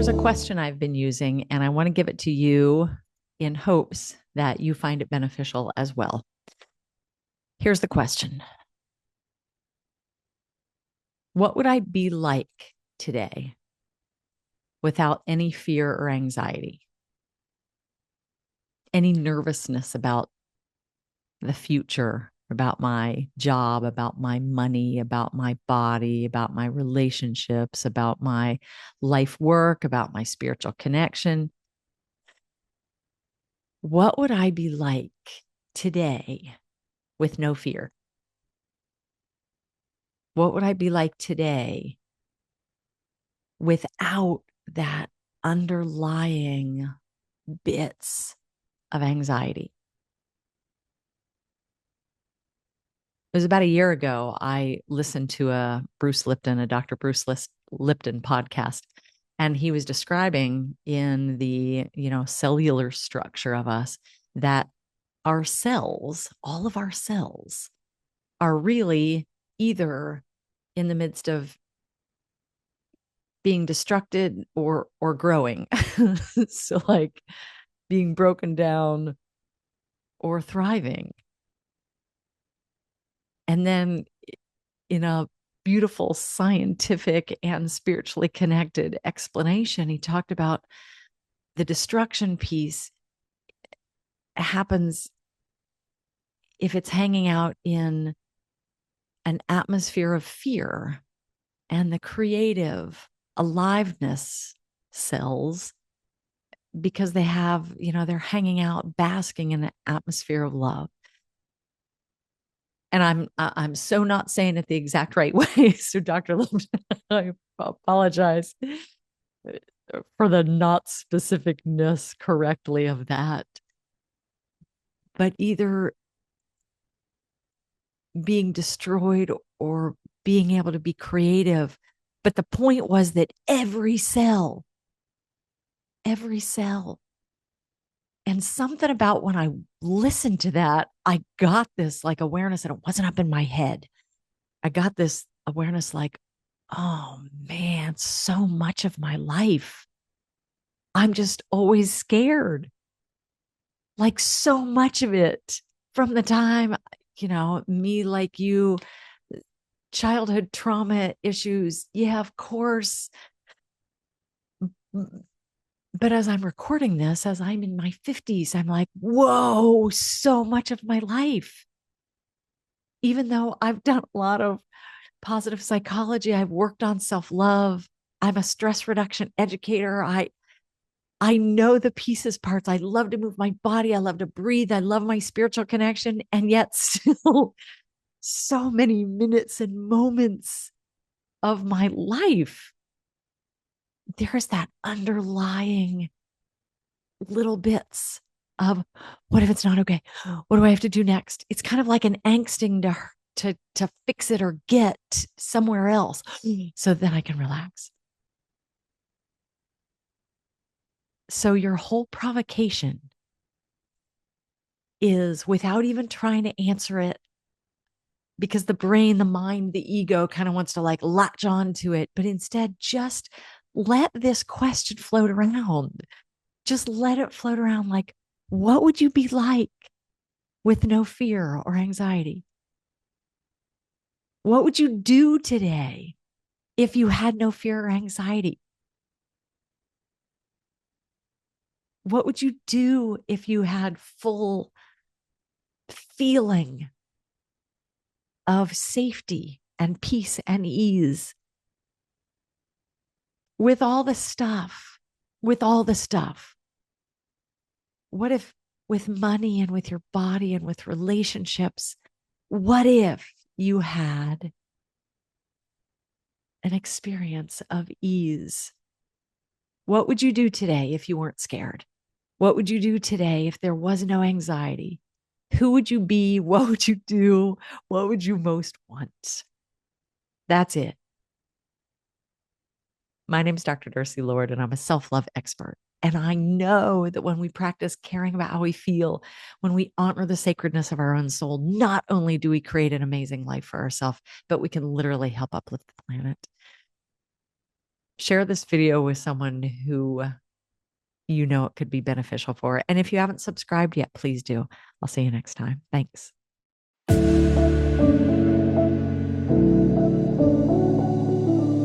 a question I've been using, and I want to give it to you in hopes that you find it beneficial as well. Here's the question. What would I be like today without any fear or anxiety? Any nervousness about the future, about my job, about my money, about my body, about my relationships, about my life work, about my spiritual connection? What would I be like today with no fear? What would I be like today without that underlying bits of anxiety? It was about a year ago. I listened to a Dr. Lipton podcast, and he was describing in the, cellular structure of us that our cells, all of our cells, are really either in the midst of being destructed or growing. So like being broken down or thriving. And then in a beautiful scientific and spiritually connected explanation, he talked about the destruction piece happens if it's hanging out in an atmosphere of fear, and the creative aliveness cells, because they have, they're hanging out, basking in an atmosphere of love. And I'm so not saying it the exact right way. So Dr. Lipton, I apologize for the not specificness correctly of that. But either being destroyed or being able to be creative. But the point was that every cell, and something about when I listened to that, I got this like awareness that it wasn't up in my head. I got this awareness like, oh man, so much of my life, I'm just always scared. Like so much of it from the time, me like you, childhood trauma issues. Yeah, of course. But as I'm recording this, as I'm in my 50s, I'm like, whoa, so much of my life. Even though I've done a lot of positive psychology, I've worked on self-love. I'm a stress reduction educator. I know the pieces parts. I love to move my body. I love to breathe. I love my spiritual connection. And yet still so many minutes and moments of my life, there's that underlying little bits of what if it's not okay? What do I have to do next? It's kind of like an angsting to fix it or get somewhere else so then I can relax. So your whole provocation is, without even trying to answer it, because the brain, the mind, the ego kind of wants to like latch on to it, but instead just let this question float around. Just let it float around like, what would you be like with no fear or anxiety? What would you do today if you had no fear or anxiety? What would you do if you had full feeling of safety and peace and ease with all the stuff, with all the stuff? What if with money and with your body and with relationships, what if you had an experience of ease? What would you do today if you weren't scared? What would you do today if there was no anxiety? Who would you be? What would you do? What would you most want? That's it. My name is Dr. Darcy Lord, and I'm a self-love expert. And I know that when we practice caring about how we feel, when we honor the sacredness of our own soul, not only do we create an amazing life for ourselves, but we can literally help uplift the planet. Share this video with someone who you know it could be beneficial for. And if you haven't subscribed yet, please do. I'll see you next time. Thanks.